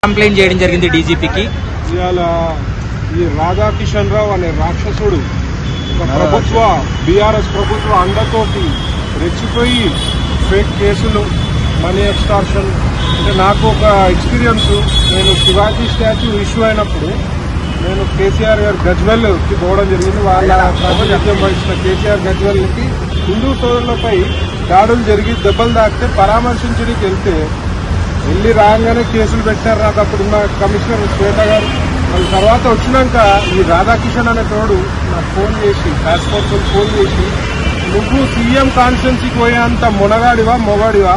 Complaint చేయడం జరిగింది డీజీపీకి. ఇవాళ ఈ రాధాకిషన్ రావు అనే రాక్షసుడు ప్రభుత్వ బీఆర్ఎస్ ప్రభుత్వ అండతోటి రెచ్చిపోయి ఫేక్ కేసులు, మనీ ఎక్స్టార్షన్. అంటే నాకు ఒక ఎక్స్పీరియన్స్, నేను శివాజీ స్టాచ్యూ ఇష్యూ అయినప్పుడు నేను కేసీఆర్ గారు గజ్వెల్కి పోవడం జరిగింది. వాళ్ళ ప్రాతినిధ్యం వహించిన కేసీఆర్ గజ్వెల్కి హిందూ సోదరులపై దాడులు జరిగి దెబ్బలు తాకితే పరామర్శించడానికి వెళ్ళి రాగానే కేసులు పెట్టారు. నాకు అప్పుడున్న కమిషనర్ శ్వేత గారు. వాళ్ళ తర్వాత వచ్చినాక ఈ రాధాకిషన్ అనే తోడు నాకు ఫోన్ చేసి, పాస్పోర్ట్ ఫోన్ చేసి, నువ్వు సీఎం కాన్స్టిట్యున్సీకి పోయేంత మొగాడివా,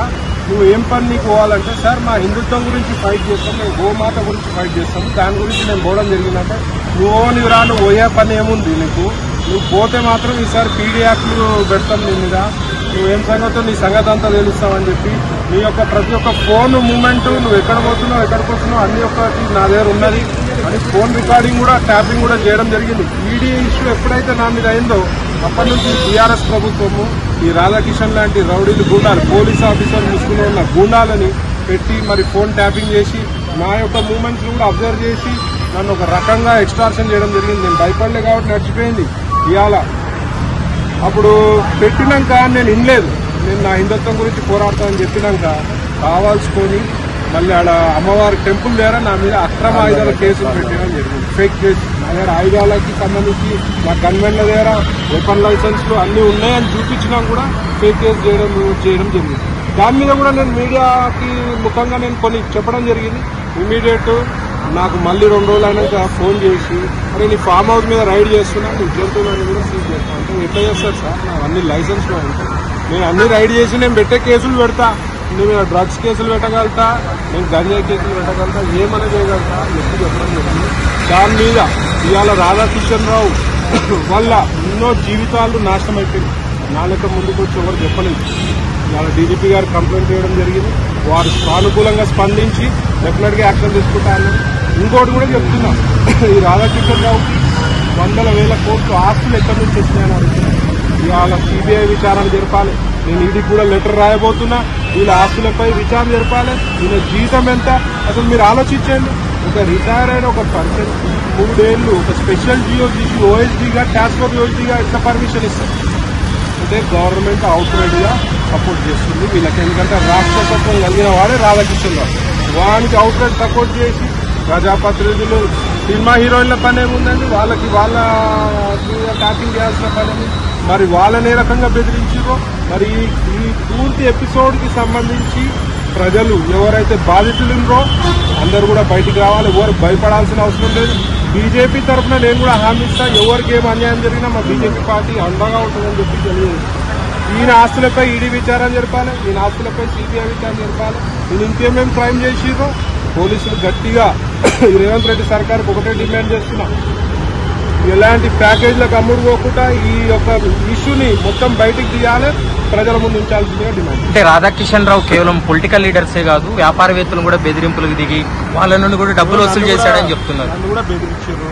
నువ్వు ఏం పని నీకు పోవాలంటే, సార్ మా హిందుత్వం గురించి ఫైట్ చేస్తాం, మేము గోమాత గురించి ఫైట్ చేస్తాం, దాని గురించి నేను పోవడం జరిగిందంటే, నువ్వు రా, నువ్వు పోయే పని ఏముంది నీకు, నువ్వు పోతే మాత్రం ఈసారి పీడీ యాక్ట్లు పెడతాం నీ మీద, నువ్వేం సంగతో నీ సంగతి అంతా తెలుస్తావని చెప్పి నీ యొక్క ప్రతి ఒక్క ఫోన్ మూమెంట్, నువ్వు ఎక్కడికి పోతున్నావు అన్ని ఒక్కటి నా దగ్గర ఉన్నది అని ఫోన్ రికార్డింగ్ కూడా, ట్యాపింగ్ కూడా చేయడం జరిగింది. ఈడీ ఇష్యూ ఎప్పుడైతే నా మీద అయిందో అప్పటి నుంచి టీఆర్ఎస్ ప్రభుత్వము ఈ రాధాకిషన్ లాంటి రౌడీలు, గూండాలు, పోలీస్ ఆఫీసర్ ముసుగులో ఉన్న గూండాలని పెట్టి మరి ఫోన్ ట్యాపింగ్ చేసి నా యొక్క మూమెంట్స్ కూడా అబ్జర్వ్ చేసి నన్ను ఒక రకంగా ఎక్స్టార్షన్ చేయడం జరిగింది. నేను భయపడలే కాబట్టి నడిచిపోయింది. ఇవాళ అప్పుడు పెట్టినాక నేను వినలేదు, నేను నా హిందుత్వం గురించి పోరాడతానని చెప్పినాక కావాల్సుకొని మళ్ళీ ఆడ అమ్మవారి టెంపుల్ దగ్గర నా మీద అక్రమ ఆయుధాల కేసులు పెట్టడం జరిగింది. ఫేక్ కేసు, నా దగ్గర ఆయుధాలకి సంబంధించి మా గన్మెన్ల దగ్గర వెపన్ లైసెన్స్లు అన్నీ ఉన్నాయని చూపించినా కూడా ఫేక్ కేసు చేయడం జరిగింది. దాని మీద కూడా నేను మీడియాకి ముఖంగా నేను కొన్ని చెప్పడం జరిగింది. ఇమీడియట్ నాకు మళ్ళీ 2 రోజులు అయినాక ఫోన్ చేసి, అరే నీ ఫామ్ హౌస్ మీద రైడ్ చేస్తున్నా, నీ జంతువులని కూడా సీజ్ చేస్తాను అంటే, ఎట్లా చేస్తారు సార్, నాకు అన్ని లైసెన్స్లు ఉంటాయి, నేను అన్ని రైడ్ చేసి నేను పెట్టే కేసులు పెడతా, నేను డ్రగ్స్ కేసులు పెట్టగలుగుతా, నేను గంజాయి కేసులు పెట్టగలుగుతా, ఏమైనా చేయగలుగుతా ఎప్పుడు చెప్పడం జరిగింది. దాని మీద ఇవాళ రాధాకిషన్ రావు వల్ల ఎన్నో జీవితాలు నాశనం అయిపోయింది. నా లెక్క ముందుకు వచ్చి ఎవరు చెప్పలేదు. ఇవాళ డీజీపీ గారు కంప్లైంట్ చేయడం జరిగింది. వారు సానుకూలంగా స్పందించి డెఫినెట్గా యాక్షన్ తీసుకుంటాను. ఇంకోటి కూడా చెప్తున్నా, ఈ రాధాకిషన్ రావుకి 100,000 కోట్లు ఆస్తులు ఎక్కడి నుంచి వచ్చినాయని అడుగుతున్నాను. ఇవాళ సిబిఐ విచారణ జరపాలి. నేను ఈడీకి కూడా లెటర్ రాయబోతున్నా, వీళ్ళ ఆస్తులపై విచారణ జరపాలి. వీళ్ళ జీతం ఎంత అసలు మీరు ఆలోచించండి. ఒక రిటైర్ అయిన ఒక పర్సన్ 3 ఏళ్ళు ఒక స్పెషల్ జియోజీకి ఓఎస్డీగా, ట్రాన్స్ఫర్ ఓఎస్డీగా ఎట్లా పర్మిషన్ ఇస్తారు అంటే గవర్నమెంట్ అవుట్ రైడ్గా సపోర్ట్ చేస్తుంది వీళ్ళకి. ఎందుకంటే రాష్ట్రతత్వం కలిగిన వాడే రాధాకిషన్ రావు. వానికి అవుట్ రైడ్ సపోర్ట్ చేసి ప్రజాప్రతినిధులు, సినిమా హీరోయిన్ల పని ఏముందండి, వాళ్ళకి వాళ్ళ ట్యాపింగ్ చేయాల్సిన పని ఏమి, మరి వాళ్ళని ఏ రకంగా బెదిరించారో. మరి ఈ పూర్తి ఎపిసోడ్కి సంబంధించి ప్రజలు ఎవరైతే బాధితులున్నారో అందరూ కూడా బయటికి రావాలి. ఎవరు భయపడాల్సిన అవసరం లేదు. బీజేపీ తరఫున నేను కూడా హామీ ఇస్తా, ఎవరికి ఏం అన్యాయం జరిగినా మా బీజేపీ పార్టీ అండగా ఉంటుందని చెప్పి తెలియదు. ఈయన ఆస్తులపై ఈడీ విచారణ జరపాలి, ఈయన ఆస్తులపై సిబిఐ విచారణ జరపాలి. ఈయన ఇంకేమేమి క్రైమ్ చేసిరో పోలీసులు గట్టిగా రేవంత్ రెడ్డి సర్కార్కి ఒకటే డిమాండ్ చేస్తున్నా, ఎలాంటి ప్యాకేజీలకు అమ్ముడు పోకుండా ఈ యొక్క ఇష్యూని మొత్తం బయటికి తీయాలి, ప్రజల ముందు ఉంచాల్సిందిగా డిమాండ్. అంటే రాధాకిషన్ రావు కేవలం పొలిటికల్ లీడర్సే కాదు, వ్యాపారవేత్తలు కూడా బెదిరింపులకు దిగి వాళ్ళ నుండి కూడా డబ్బులు వసూలు చేశాడని చెప్తున్నారు. నన్ను కూడా బెదిరించారు.